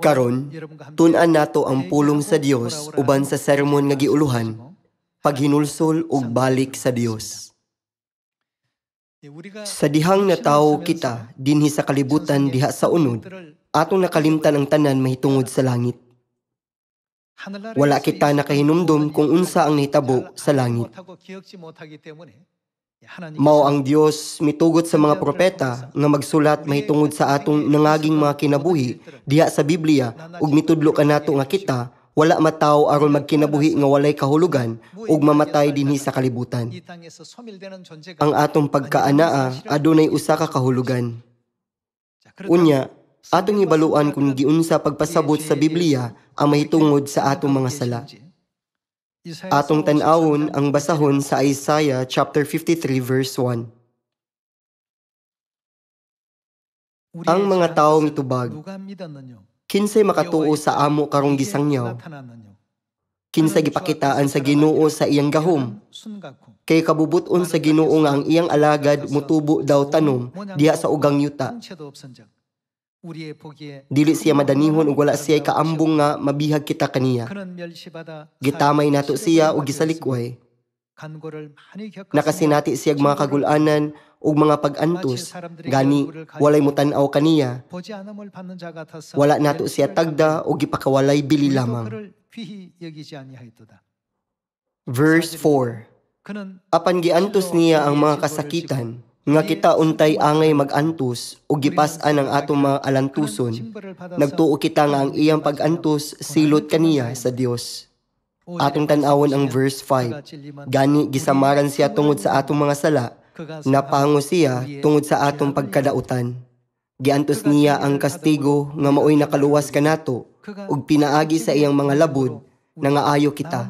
Karon, tun-an nato ang pulong sa Dios uban sa sermon nga giuluhan, paghinulsol ug balik sa Dios. Sa dihang natawo kita dinhi sa kalibutan diha sa unod, atong nakalimtan ang tanan mahitungod sa langit. Wala kita nakahinumdum kung unsa ang nahitabo sa langit. Mao ang Dios mitugot sa mga propeta nga magsulat mahitungod sa atong nangaging mga kinabuhi diha sa Biblia ug mitudlo kanato nga kita wala mataw aron magkinabuhi nga walay kahulugan ug mamatay dinhi sa kalibutan. Ang atong pagkaanaa adunay usa ka kahulugan. Unya, atong ibaluan kung giunsa pagpasabot sa Biblia ang mahitungod sa atong mga sala. Atong tan-awon ang basahon sa Isaiah chapter 53 verse 1. Ang mga tawo mitubag, kinsay makatuo sa amo karong gisangyaw? Kinsay gipakitaan sa Ginoo sa iyang gahom? Kay kabubut-on sa Ginoo nga ang iyang alagad mutubo daw tanom diha sa ugang yuta. Dili siya madanihon ug wala siya kaambong nga mabihag kita kaniya. Gitamay nato siya ug gisalikway. Nakasinati siyag mga kagul-anan ug mga pag-antos, gani walay mutan-aw kaniya. Wala nato siya tagda ug gipakawalay bili lamang. Verse 4. Apan giantos niya ang mga kasakitan, nga kita untay angay mag-antos ug gipas-an ang atong mga alantuson, nagtuo kita nga ang iyang pag-antos silot kaniya sa Dios. Atong tan-awon ang verse 5. Gani gisamaran siya tungod sa atong mga sala, napango siya tungod sa atong pagkadautan. Giantos niya ang kastigo nga maoy nakaluwas kanato ug pinaagi sa iyang mga labod nangaayo kita.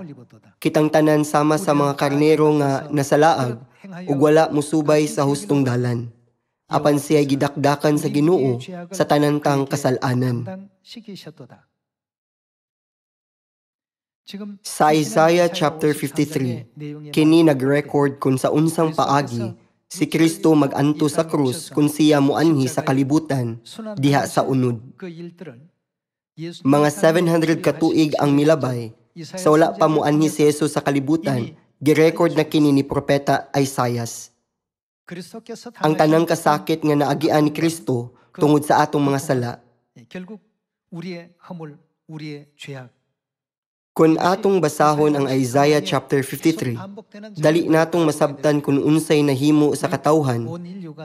Kitang tanan sama sa mga karnero nga nasalaag ug wala musubay sa hustong dalan. Apan siya gidakdakan sa Ginoo sa tanantang kasalanan. Sa Isaiah chapter 53, kini nag-record kung sa unsang paagi si Kristo mag-anto sa krus kung siya muanhi sa kalibutan diha sa unod. Mga 700 katuig ang milabay, sa wala pa muanhi si Jesus sa kalibutan, girecord na kini ni Propeta Isaias. Ang tanang kasakit nga naagian ni Kristo tungod sa atong mga sala. Kung atong basahon ang Isaiah chapter 53, dali natong masabtan kung unsay nahimo sa katawhan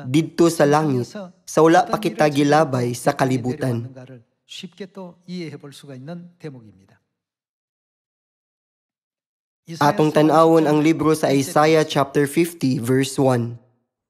didto sa langit sa wala pa kita gilabay sa kalibutan. Atong tan-awon ang libro sa Isaiah chapter 50 verse 1.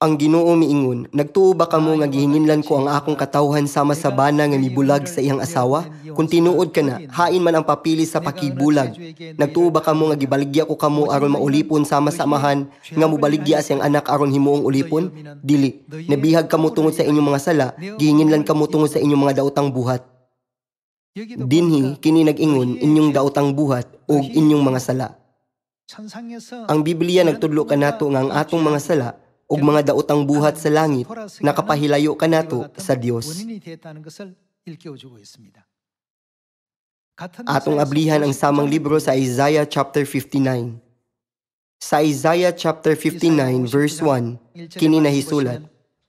Ang Ginoo miingon, nagtuo ba kamo nga gihinginlan ko ang akong katawhan sama sa bana nga mibulag sa iyang asawa? Kung tinuod ka na, hain man ang papili sa pakibulag. Nagtuo ba kamo nga gibaligya ko kamo aron maulipon sama sa amahan nga mubaligya siyang anak aron himuong ulipon? Dili, nabihag kamo tungod sa inyong mga sala, gihinginlan kamo tungod sa inyong mga daotang buhat. Dinhi kini nag-ingon inyong daotang buhat ug inyong mga sala. Ang Biblia nagtudlo kanato nga ang atong mga sala ug mga daotang buhat sa langit nakapahilayo kanato sa Dios. Atong ablihan ang samang libro sa Isaiah chapter 59. Sa Isaiah chapter 59 verse 1, kini nahisulat,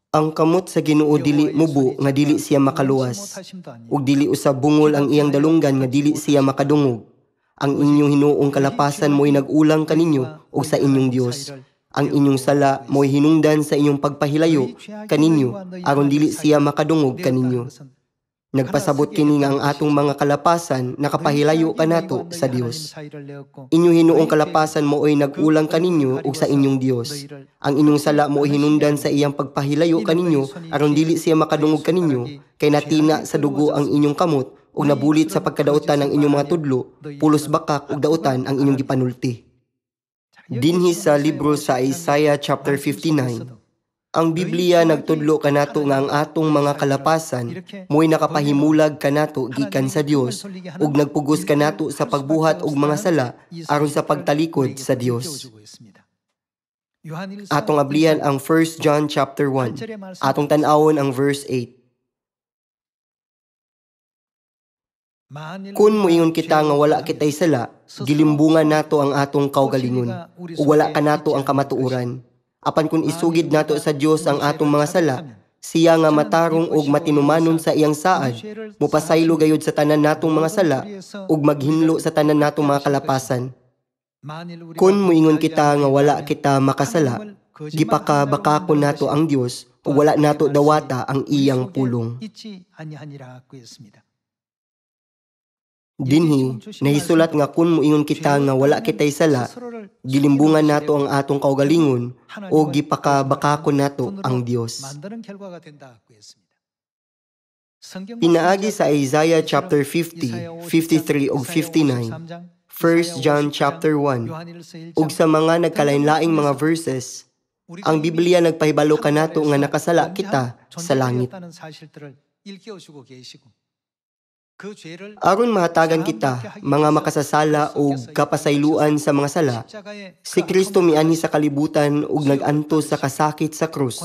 ang kamot sa Ginoo dili mubo nga dili siya makaluwas, ug dili usab bungol ang iyang dalunggan nga dili siya makadungog. Ang inyong hinuong kalapasan mo'y nag-ulang kaninyo ug sa inyong Dios. Ang inyong sala mo'y hinungdan sa inyong pagpahilayo kaninyo aron dili siya makadungog kaninyo. Nagpasabot kini nga ang atong mga kalapasan nakapahilayo kanato sa Dios. Inyong hinuong kalapasan mo'y nag-ulang kaninyo ug sa inyong Dios. Ang inyong sala mo'y hinungdan sa iyang pagpahilayo kaninyo aron dili siya makadungog kaninyo, kay natina sa dugo ang inyong kamot ug nabulit sa pagkadautan ang inyong mga tudlo, pulos bakak ug dautan ang inyong gipanulti. Dinhi sa libro sa Isaiah chapter 59, ang Biblia nagtudlo kanato nga ang atong mga kalapasan mo'y nakapahimulag kanato gikan sa Dios ug nagpugos kanato sa pagbuhat og mga sala aron sa pagtalikod sa Dios. Atong ablihan ang 1 John chapter 1. Atong tan-awon ang verse 8. Kun moingon kita nga wala kitay sala, gilimbungan nato ang atong kaugalingon, ug wala ka nato ang kamatuoran. Apan kun isugid nato sa Dios ang atong mga sala, siya nga matarong ug matinumanon sa iyang saad, mupasaylo gayud sa tanan natong mga sala, ug maghinlo sa tanan natong mga kalapasan. Kun moingon kita nga wala kita makasala, gipakabakakon nato ang Dios, ug wala nato dawata ang iyang pulong. Dinhi, nahisulat nga kun moingon kita nga wala kitay sala, gilimbungan nato ang atong kaugalingon o gipakabakakon nato ang Dios. Pinaagi sa Isaiah chapter 50, 53 ug 59, 1 John chapter 1, ug sa mga nagkalain-laing mga verses, ang Biblia nagpahibalo kanato nga nakasala kita sa langit. Aron mahatagan kita, mga makasasala o kapasayloan sa mga sala, si Kristo mianhi sa kalibutan ug nag-anto sa kasakit sa krus.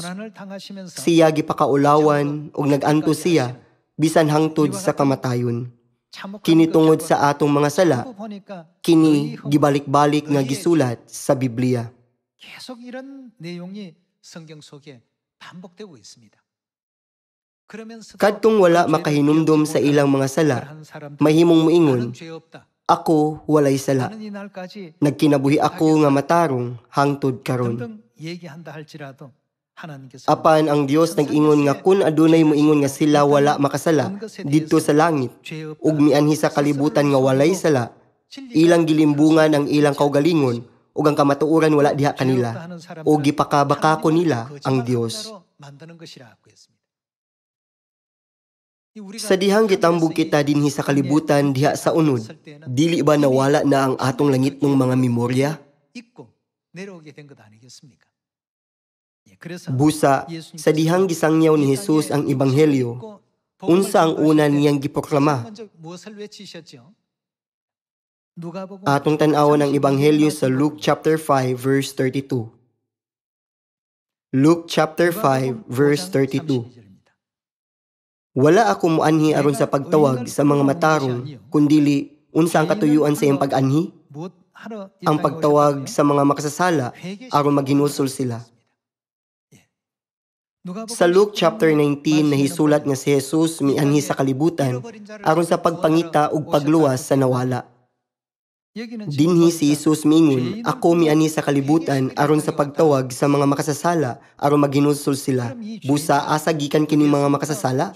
Siya gipakaulawan ug nag-anto siya, bisan hangtod sa kamatayon. Kini tungod sa atong mga sala, kini gibalik-balik nga gisulat sa Biblia. Kadtong wala makahinumdum sa ilang mga sala, mahimong moingon, ako walay sala. Nagkinabuhi ako nga matarong hangtod karon. Apan ang Dios nag-ingon nga kun adunay moingon nga sila wala makasala didto sa langit, ug mianhi sa kalibutan nga walay sala, ilang gilimbungan ang ilang kaugalingon, ug ang kamatuoran wala diha kanila, o gipakabakako nila ang Dios. Sa dihang gitambog kita dinhi sa kalibutan diha sa unod, dili ba nawala na ang atong langitnong mga memorya? Busa, sa dihang gisangyaw ni Jesus ang ebanghelyo, unsa ang una niyang giproklama? Atong tan-awon ang ebanghelyo sa Luke chapter 5 verse 32. Luke chapter 5 verse 32. Wala ako moanhi aron sa pagtawag sa mga matarong, kundili unsa ang katuyuan sa iyang pag-anhi? Ang pagtawag sa mga makasasala aron maghinulsol sila. Sa Luke chapter 19 nahisulat nga si Jesus mianhi sa kalibutan aron sa pagpangita ug pagluwas sa nawala. Dinhi si Jesus miingon, ako mianhi sa kalibutan aron sa pagtawag sa mga makasasala aron maghinulsol sila. Busa asa gikan kini mga makasasala?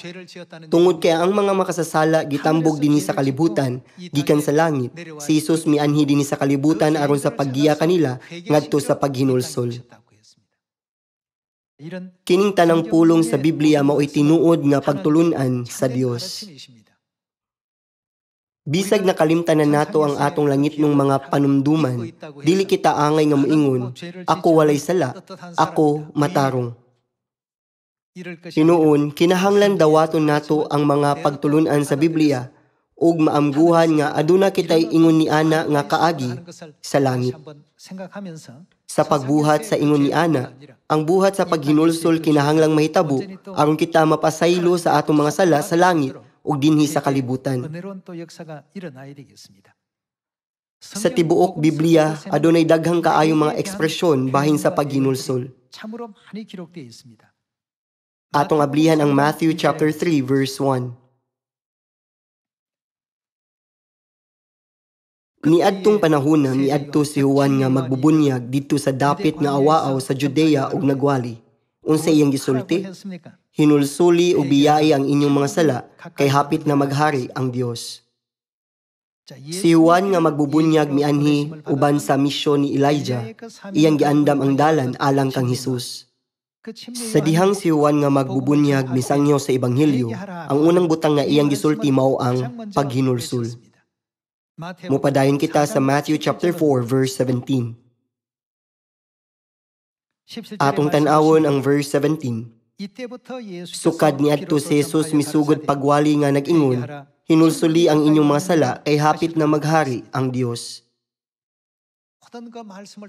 Tungod kay ang mga makasasala gitambog dinhi sa kalibutan gikan sa langit. Si Jesus mianhi dinhi sa kalibutan aron sa paggiya kanila ngadto sa paghinulsol. Kining tanang pulong sa Biblia mao'y tinuod nga pagtulunan sa Dios. Bisag nakalimtanan nato ang atong langitnong mga panumduman, dili kita angay nga moingon, ako walay sala, ako matarong. Hinuon, kinahanglan dawaton nato ang mga pagtulunan sa Biblia, ug maamguhan nga aduna kitay ingon ni ana nga kaagi sa langit. Sa pagbuhat sa ingon ni ana, ang buhat sa paghinulsol kinahanglang mahitabo aron kita mapasaylo sa atong mga sala sa langit ug dinhi sa kalibutan. Sa tibuok Biblia, adunay daghang kaayong mga ekspresyon bahin sa paghinulsol. Atong ablihan ang Matthew chapter 3 verse 1. Niadtong panahona miadto si Juan nga magbubunyag didto sa dapit nga awaaw sa Judea ug nagwali. Unsa iyang gisulti? Hinulsuli o biyai ang inyong mga sala, kay hapit na maghari ang Dios. Si Juan nga magbubunyag mianhi uban sa misyon ni Elijah, iyang giandam ang dalan alang kang Jesus. Sa dihang si Juan nga magbubunyag misangyo sa ebanghelyo, ang unang butang nga iyang gisulti mao ang paghinulsol. Mupadayon kita sa Matthew chapter 4 verse 17. Atong tan-awon ang verse 17. Sukad niadto si Jesus misugod pagwali nga nag-ingon, hinulsuli ang inyong mga sala kay hapit na maghari ang Dios.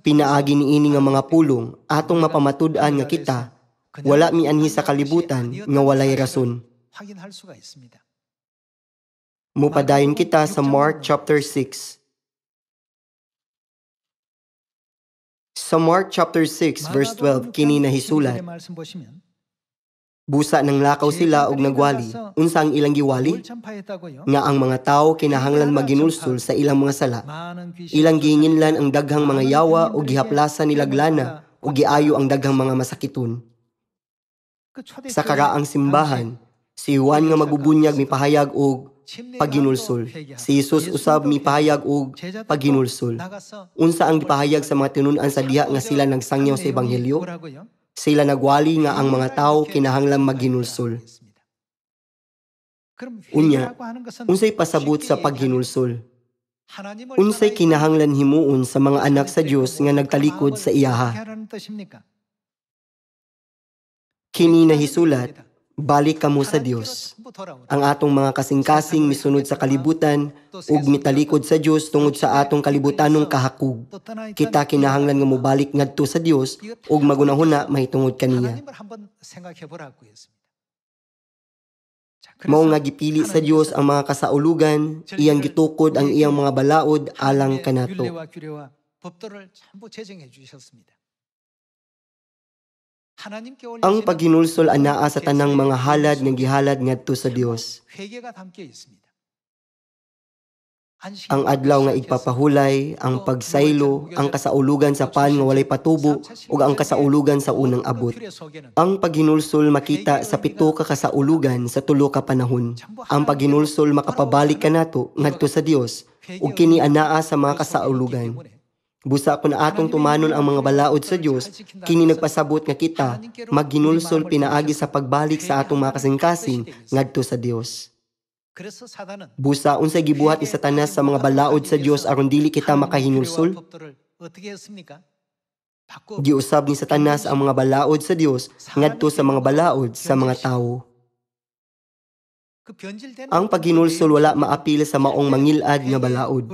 Pinaagi niini nga mga pulong atong mapamatud-an nga kita, wala mianhi sa kalibutan nga walay rason. Mupadayon kita sa Mark chapter 6. Sa Mark chapter 6 verse 12 kini nahisulat, busa ng lakaw sila og nagwali. Unsa ang ilang giwali? Nga ang mga tawo kinahanglan maginulsol sa ilang mga sala. Ilang gihinginlan ang daghang mga yawa o gihaplasan nila glana o giayo ang daghang mga masakiton. Sa karaang simbahan, si Juan nga magbubunyag mipahayag og paginulsol. Si Jesus usab mipahayag og paginulsol. Unsa ang gipahayag sa mga tinun-an sa diha nga sila nagsangyaw sa ebanghelyo? Sila nagwali nga ang mga tawo kinahanglan maginulsol. Unya, unsay pasabot sa paghinulsol? Unsay kinahanglan himuon sa mga anak sa Dios nga nagtalikod sa iyaha? Kini nahisulat, balik kamo sa Dios. Ang atong mga kasing-kasing misunod sa kalibutan ug mitalikod sa Dios tungod sa atong kalibutanong kahakog. Kita kinahanglan nga mobalik ngadto sa Dios ug magunahuna mahitungod kaniya. Mao nga gipili sa Dios ang mga kasaulugan, iyang gitukod ang iyang mga balaod alang kanato. Ang paghinulsol anaa sa tanang mga halad nga gihalad ngadto sa Dios. Ang adlaw nga igpapahulay, ang pagsaylo, ang kasaulugan sa pan nga walay patubo ug ang kasaulugan sa unang abot. Ang paghinulsol makita sa 7 ka kasaulugan sa 3 ka panahon. Ang paghinulsol makapabalik kanato ngadto sa Dios ug kini anaa sa mga kasaulugan. Busa kun atong tumanon ang mga balaod sa Dios, kini nagpasabot nga kita maghinulsol pinaagi sa pagbalik sa atong mga kasing-kasing ngadto sa Dios. Busa unsay gibuhat ni Satanas sa mga balaod sa Dios aron dili kita makahinulsol? Giusab ni Satanas ang mga balaod sa Dios ngadto sa mga balaod sa mga tawo. Ang paghinulsol wala maapil sa maong mangilad nga balaod.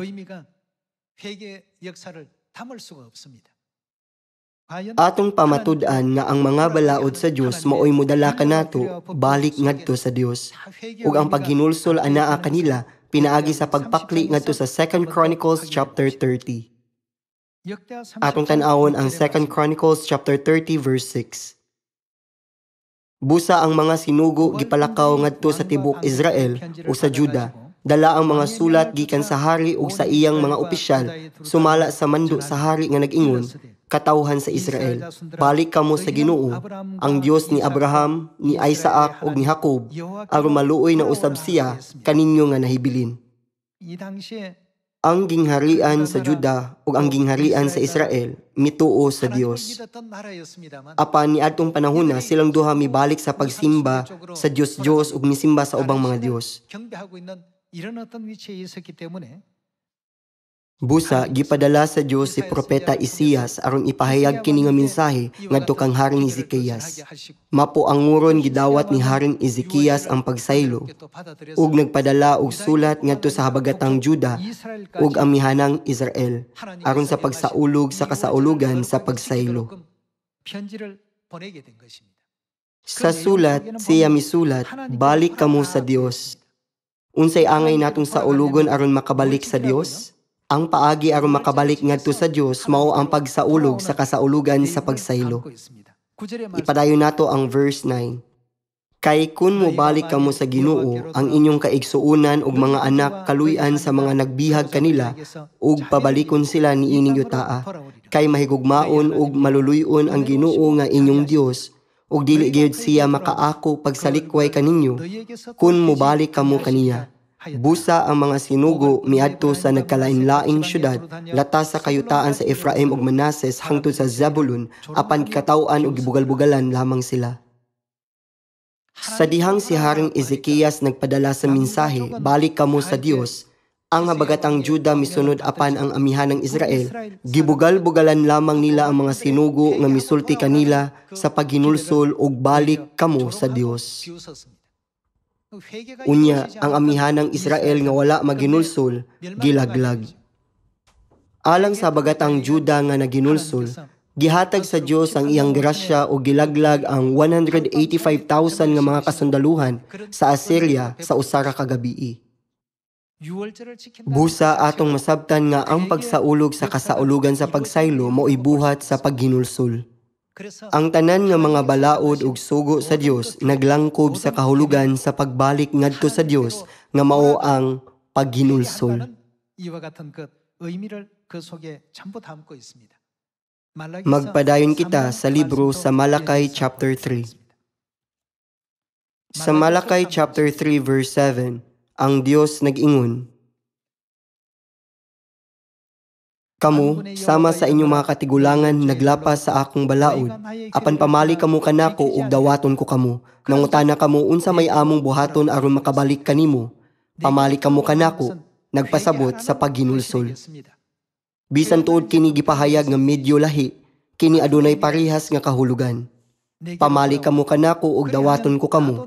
Atong pamatud-an nga ang mga balaod sa Dios maoy modala kanato balik ngadto sa Dios. Ug ang paghinulsol anaa kanila pinaagi sa pagpakli ngadto sa 2 Chronicles chapter 30. Atong tan-awon ang 2 Chronicles chapter 30 verse 6. Busa ang mga sinugo gipalakaw ngadto sa tibok Israel o sa Juda. Dala ang mga sulat gikan sa hari ug sa iyang mga opisyal sumala sa mando sa hari nga nag-ingon, katawhan sa Israel, balik kamo sa Ginoo, ang Dios ni Abraham, ni Isaac ug ni Jacob, aron maluoy na usab siya kaninyo nga nahibilin. Ang gingharian sa Juda ug ang gingharian sa Israel mituo sa Dios. Apan niadtong panahona silang duha mibalik sa pagsimba sa Dios ug misimba sa ubang mga Dios. Busa gipadala sa Dios si propeta Isaias aron ipahayag kini nga mensahe ngadto kang Haring Ezekias. Mapo ang nguron gidawat ni Haring Ezekias ang pagsaylo ug nagpadala og sulat ngadto sa habagatang Juda ug ang mihanang Israel aron sa pagsaulog sa kasaulugan sa pagsaylo. Sa sulat siya misulat, balik kamo sa Dios. Unsay angay natong saulugon aron makabalik sa Dios? Ang paagi aron makabalik ngadto sa Dios mao ang pagsaulog sa kasaulugan sa pagsaylo. Ipadayon nato ang verse 9. Kay kun mobalik kamo sa Ginoo, ang inyong kaigsuonan ug mga anak kaluy-an sa mga nagbihag kanila ug pabalikon sila niining yutaa. Kay mahigugmaon ug maluluy-on ang Ginoo nga inyong Dios ug dili gyud siya makaako pagsalikway kaninyo kun mobalik kamo kaniya. Busa ang mga sinugo miadto sa nagkalain-laing syudad latas sa kayutaan sa Ephraim ug Manases hangtod sa Zebulun apan kataw-an ug gibugal-bugalan lamang sila. Sa dihang si Haring Ezekias nagpadala sa mensahe, balik kamo sa Dios, ang habagatang Juda misunod apan ang amihanang Israel, gibugal-bugalan lamang nila ang mga sinugo nga misulti kanila sa paghinulsol ug balik kamo sa Dios. Unya, ang amihanang Israel nga wala maginulsol, gilaglag. Alang sa habagatang Juda nga naginulsol, gihatag sa Dios ang iyang grasya o gilaglag ang 185,000 nga mga kasundaluhan sa Assyria sa usa ka gabii. Busa atong masabtan nga ang pagsaulog sa kasaulugan sa pagsaylo mao'y buhat sa paghinulsol. Ang tanan nga mga balaod ug sugo sa Dios naglangkob sa kahulugan sa pagbalik ngadto sa Dios nga mao ang paghinulsol. Magpadayon kita sa libro sa Malakay chapter 3. Sa Malakay chapter 3 verse 7, ang Dios nag-ingon, "Kamu, sama sa inyong mga katigulangan, naglapas sa akong balaod. Apan pamali kamo kanako ug dawaton ko kamo. Nangutana kamo unsa may among buhaton aron makabalik kanimo. Pamali kamo kanako, nagpasabot sa paghinulsol." Bisan tuod kini gipahayag nga medyo lahi, kini adunay parehas nga kahulugan. Pamali kamo kanako ug dawaton ko kamo.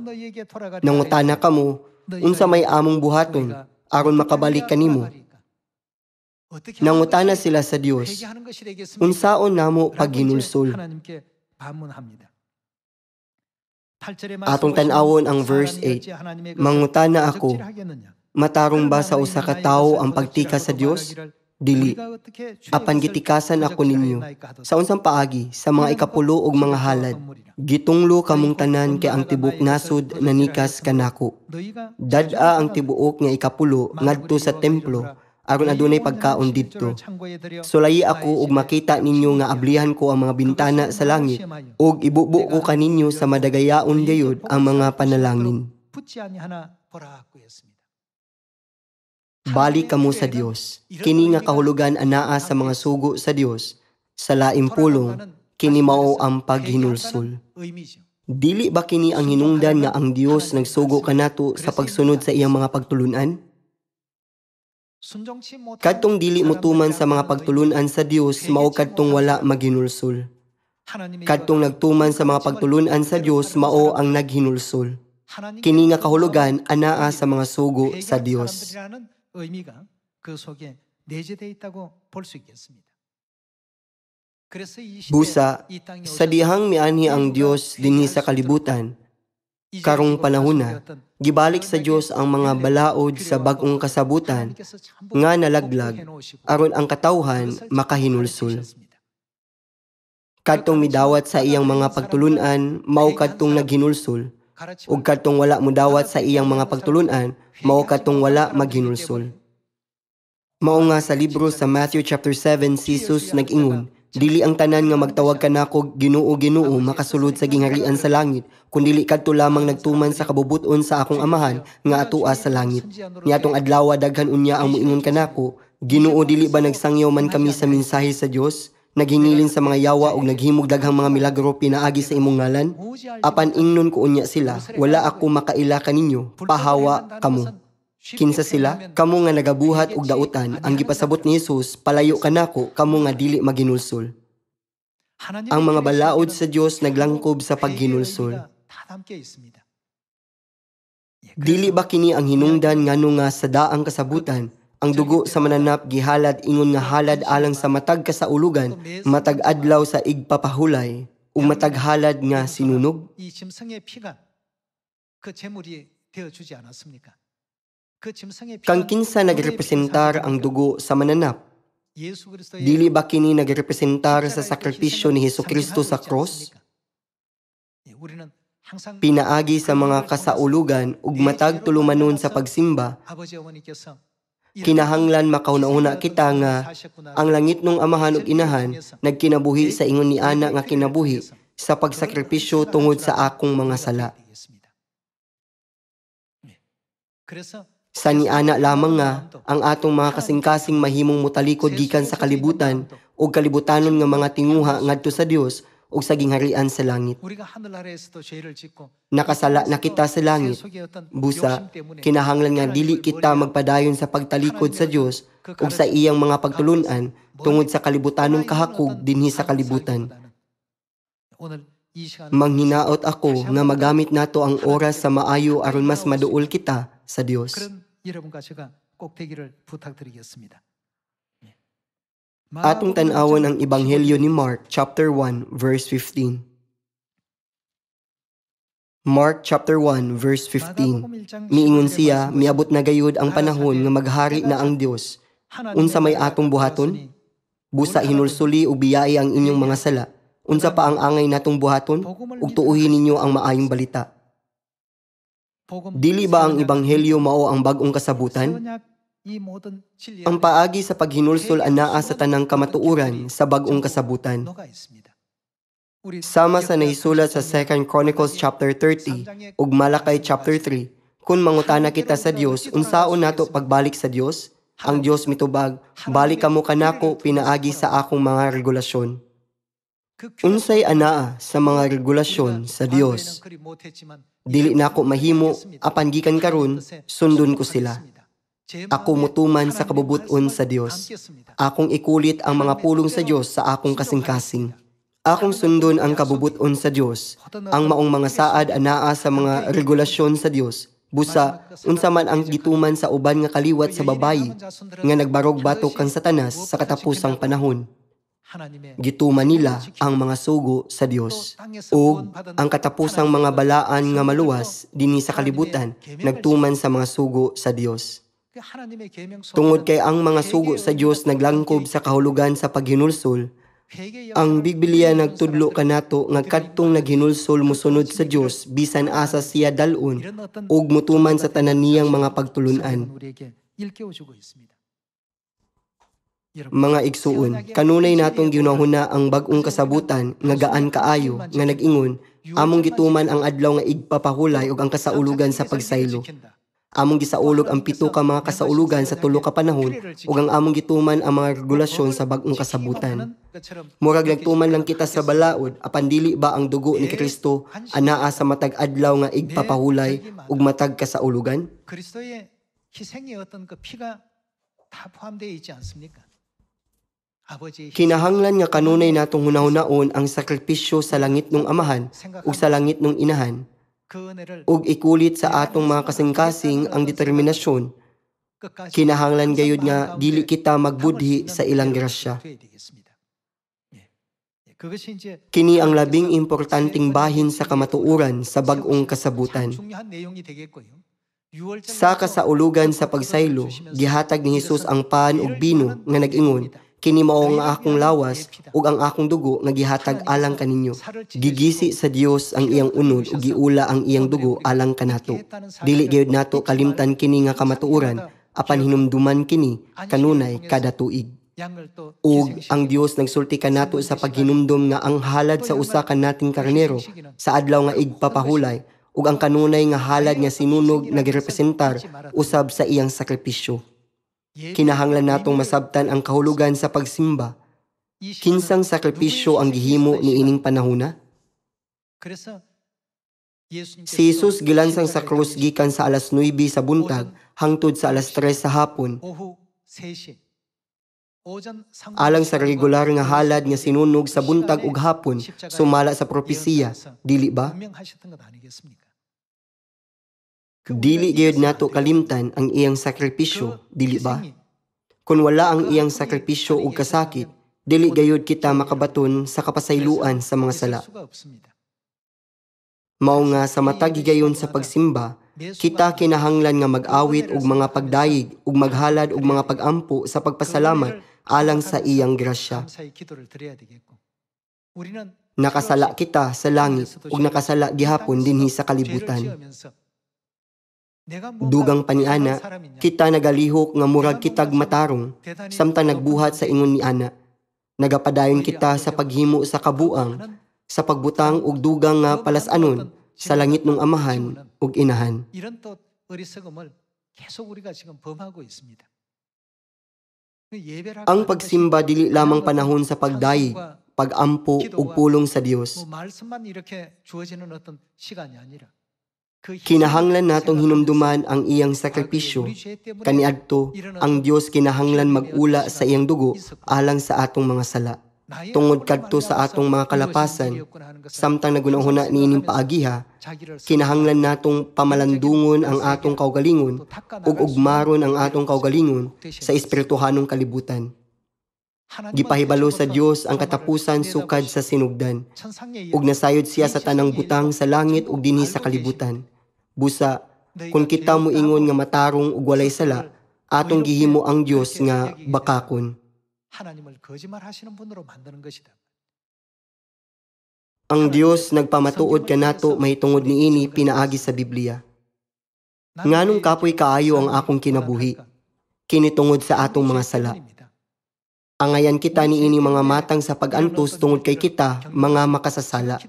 Nangutana kamo unsa may among buhaton aron makabalik kanimo. Nangutana sila sa Dios, unsaon namo paghinulsol? Atong tan-awon ang verse 8. Mangutana ako, matarong ba sa usa ka tawo ang pagtika sa Dios? Dili. Apan gitikasan ako ninyo. Sa unsang paagi, sa mga ikapulo ug mga halad, gitunglo kamong tanan kay ang tibuok nasod nanikas kanako. Dad-a ang tibuok nga ikapulo ngadto sa templo, aron adunay pagkaon didto. Sulayi ako ug makita ninyo nga ablihan ko ang mga bintana sa langit, ug ibubo ko kaninyo sa madagayaon gayud ang mga panalangin. Balik kamo sa Dios. Kini nga kahulugan anaa sa mga sugo sa Dios. Sa laing pulong, kini mao ang paghinulsol. Dili ba kini ang hinungdan nga ang Dios nagsugo kanato sa pagsunod sa iyang mga pagtulunan? Kadtong dili motuman sa mga pagtulunan sa Dios mao kadtong wala maghinulsol. Kadtong nagtuman sa mga pagtulunan sa Dios mao ang naghinulsol. Kini nga kahulugan anaa sa mga sugo sa Dios. Busa, sa dihang mianhi ang Dios dinhi sa kalibutan, karong panahona, gibalik sa Dios ang mga balaod sa bag-ong kasabutan nga nalaglag aron ang katawhan makahinulsol. Kadtong midawat sa iyang mga pagtulunan mao kadtong naghinulsol, ug kadtong wala modawat sa iyang mga pagtulunan mao kadtong wala maghinulsol. Mao nga sa libro sa Matthew chapter 7 si Jesus nag-ingon, dili ang tanan nga magtawag kanako Ginoo Ginoo makasulod sa gingharian sa langit, kundi kadto lamang nagtuman sa kabubuton sa akong Amahan nga atua sa langit. Niadtong adlaw daghan unya ang moingon kanako, Ginoo dili ba nagsangyaw man kami sa mensahe sa Dios? Naghingilin sa mga yawa ug naghimog daghang mga milagro pinaagi sa imong ngalan? Apan ingnon ko unya sila, wala ako makaila kaninyo, pahawa kamo. Kinsa sila? Kamo nga nagabuhat og dautan, ang gipasabot ni Jesus, palayo kanako, kamo nga dili maghinulsol. Ang mga balaod sa Dios naglangkob sa paghinulsol. Dili ba kini ang hinungdan ngano nga sa daang kasabutan, ang dugo sa mananap gihalad ingon nga halad alang sa matag kasaulugan, matag adlaw sa igpapahulay, ug matag halad nga sinunog? Kang kinsa nagrepresentar ang dugo sa mananap? Dili ba kini nagrepresentar sa sakripisyo ni Hesukristo sa cross? Pinaagi sa mga kasaulugan ug matag tulumanon sa pagsimba, kinahanglan makauna-una kita nga ang langitnong amahan ug inahan nagkinabuhi sa ingon ni ana nga kinabuhi sa pagsakripisyo tungod sa akong mga sala. Sa ni ana lamang nga ang atong mga kasing-kasing mahimong mutalikod gikan sa kalibutan ug kalibutanon nga mga tinguha ngadto sa Dios ug sa gingharian sa langit. Nakasala na kita sa langit. Busa, kinahanglan nga dili kita magpadayon sa pagtalikod sa Dios ug sa iyang mga pagtulunan tungod sa kalibutanong kahakog dinhi sa kalibutan. Manghinaot ako nga magamit nato ang oras sa maayo aron mas maduol kita sa Dios. Atong tan-awon ang Ebanghelyo ni Mark chapter 1 verse 15. Mark chapter 1 verse 15. Miingon siya, miabot na gayud ang panahon nga maghari na ang Dios. Unsa may atong buhaton? Busa hinulsuli ug biyai ang inyong mga sala. Unsa pa ang angay natong buhaton? Ug tuuhin ninyo ang maayong balita. Dili ba ang ebanghelyo mao ang bag-ong kasabutan? Ang paagi sa paghinulsol anaa sa tanang kamatuoran sa bag-ong kasabutan. Sama sa nahisulat sa 2 Chronicles chapter 30 ug Malakay chapter 3, kung mangutana kita sa Dios, unsaon nato pagbalik sa Dios? Ang Dios mitubag, balik kamo kanako pinaagi sa akong mga regulasyon. Unsay anaa sa mga regulasyon sa Dios? Dili nako mahimo, apan gikan karon, sundon ko sila. Ako mutuman sa kabubuton sa Dios. Akong ikulit ang mga pulong sa Dios sa akong kasing-kasing. Akong sundon ang kabubuton sa Dios. Ang maong mga saad anaa sa mga regulasyon sa Dios. Busa, unsa man ang gituman sa uban nga kaliwat sa babayi, nga nagbarog batok kang Satanas sa katapusang panahon. Gituman nila ang mga sugo sa Dios. Ug ang katapusang mga balaan nga maluwas dinhi sa kalibutan, nagtuman sa mga sugo sa Dios. Tungod kay ang mga sugo sa Dios naglangkob sa kahulugan sa paghinulsol, ang Biblia nagtudlo kanato nga kadtong naghinulsol mosunod sa Dios bisan asa siya dalon ug mutuman sa tanan niyang mga pagtulunan. Mga igsuon, kanunay natong ginahuna ang bag-ong kasabutan nga gaan kaayo nga nag-ingon, among gituman ang adlaw nga igpapahulay ug ang kasaulugan sa pagsaylo. Among gisaulog ang 7 ka mga kasaulugan sa 3 ka panahon ug ang among gituman ang mga regulasyon sa bag-ong kasabutan. Murag nagtuman lang kita sa balaod, apan dili ba ang dugo ni Kristo anaa sa matag adlaw nga igpapahulay ug matag kasaulugan? 그리스도의 희생의 어떤 그 피가 다 포함되어 있지 않습니까? 아버지의 Kinahanglan nga kanunay natong hunahunaon ang sakripisyo sa langit ng amahan ug sa langit ng inahan, 그 은혜를 ug ikulit sa atong mga kasing-kasing ang determinasyon. 끝까지 Kinahanglan gayud nga dili kita magbudhi sa ilang grasya. 그것이 이제 Kini ang labing importanteng bahin sa kamatuoran sa bag-ong kasabutan. 중요한 내용이 되겠고요. Sa kasaulugan sa pagsaylo, gihatag ni Hesus ang pan ug bino nga nag-ingon, kini mao nga akong lawas ug ang akong dugo nga gihatag alang kaninyo. Gigisi sa Dios ang iyang unod ug giula ang iyang dugo alang kanato. Dili gayud nato kalimtan kini nga kamatuoran, apan hinumduman kini kanunay kada tuig. Ug ang Dios nagsulti kanato sa paghinumdum nga ang halad sa usa ka nating karnero sa adlaw nga igpapahulay ug ang kanunay nga halad nga sinunog nagrepresentar usab sa iyang sakripisyo. Kinahanglan natong masabtan ang kahulugan sa pagsimba. Kinsang sakripisyo ang gihimo ni ining panahona? Si Jesus gilansang sa krus gikan sa alas 9 sa buntag hangtod sa alas 3 sa hapon. Alang sa regular nga halad nga sinunog sa buntag ug hapon, sumala sa propesiya, dili ba? Dili gayud nato kalimtan ang iyang sakripisyo, dili ba? Kung wala ang iyang sakripisyo ug kasakit, dili gayud kita makabaton sa kapasayloan sa mga sala. Mao nga sa matag higayon sa pagsimba, kita kinahanglan nga mag-awit og mga pagdayig ug maghalad og mga pag-ampo sa pagpasalamat alang sa iyang grasya. Nakasala kita sa langit ug nakasala gihapon dinhi sa kalibutan. Dugang paniana, kita nagalihok nga murag kitag matarong, samtang nagbuhat sa ingon ni ana. Nagapadayon kita sa paghimo sa kabuang, sa pagbutang og dugang nga palasanon, sa langit ng amahan ug inahan. 이런 또 어리석음을 계속 우리가 지금 범하고 있습니다. Ang pagsimba dili lamang panahon sa pagdayig, pag-ampo ug pulong sa Dios. 말씀만 이렇게 주어지는 어떤 시간이 아니라 Kinahanglan natong hinumduman ang iyang sakripisyo. Kaniadto, ang Dios kinahanglan mag-ula sa iyang dugo alang sa atong mga sala. Tungod kadto sa atong mga kalapasan, samtang nagunahuna niining paagiha, kinahanglan natong pamalandungon ang atong kaugalingon ug ugmaron ang atong kaugalingon sa espirituhanong kalibutan. Gipahibalo sa Dios ang katapusan sukad sa sinugdan. Ug nasayod siya sa tanang butang sa langit ug dinhi sa kalibutan. Busa, kung kita mo ingon nga matarong ug walay sala, atong gihimo ang Dios nga bakakon. 하나님을 거짓말하시는 분으로 만드는 것이다. Ang Dios nagpamatuod kanato mahitungod niini pinaagi sa Biblia. Nganong kapoy kaayo ang akong kinabuhi, kinitungod sa atong mga sala. Angayan kita niini mga matang sa pag-antos tungod kay kita mga makasasala.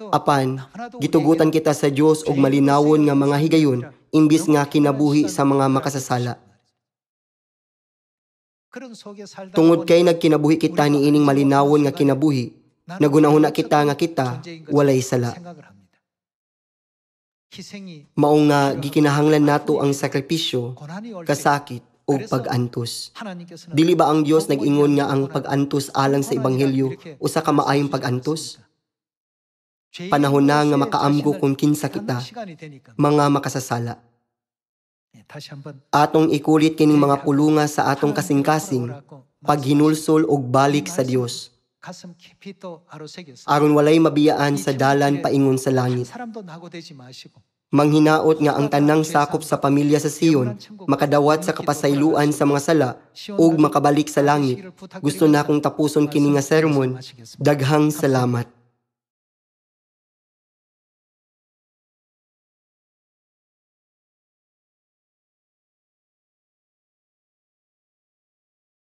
Apan, gitugutan kita sa Dios og malinawon nga mga higayon imbis nga kinabuhi sa mga makasasala. Tungod kay nagkinabuhi kita niining malinawon nga kinabuhi, nagunahuna kita nga kita walay sala. Maong nga gikinahanglan nato ang sakripisyo, kasakit o pag-antos. Dili ba ang Dios nag-ingon nga ang pag-antos alang sa ebanghelyo usa ka maayong pag-antos? Panahon na nga makaamgo kung kinsa kita, mga makasasala. Atong ikulit kining mga pulunga sa atong kasing-kasing, paghinulsol og balik sa Dios. Aron walay mabiyaan sa dalan paingon sa langit. Manghinaot nga ang tanang sakop sa pamilya sa Sion, makadawat sa kapasayloan sa mga sala, ug makabalik sa langit. Gusto na akong tapuson kini nga sermon. Daghang salamat.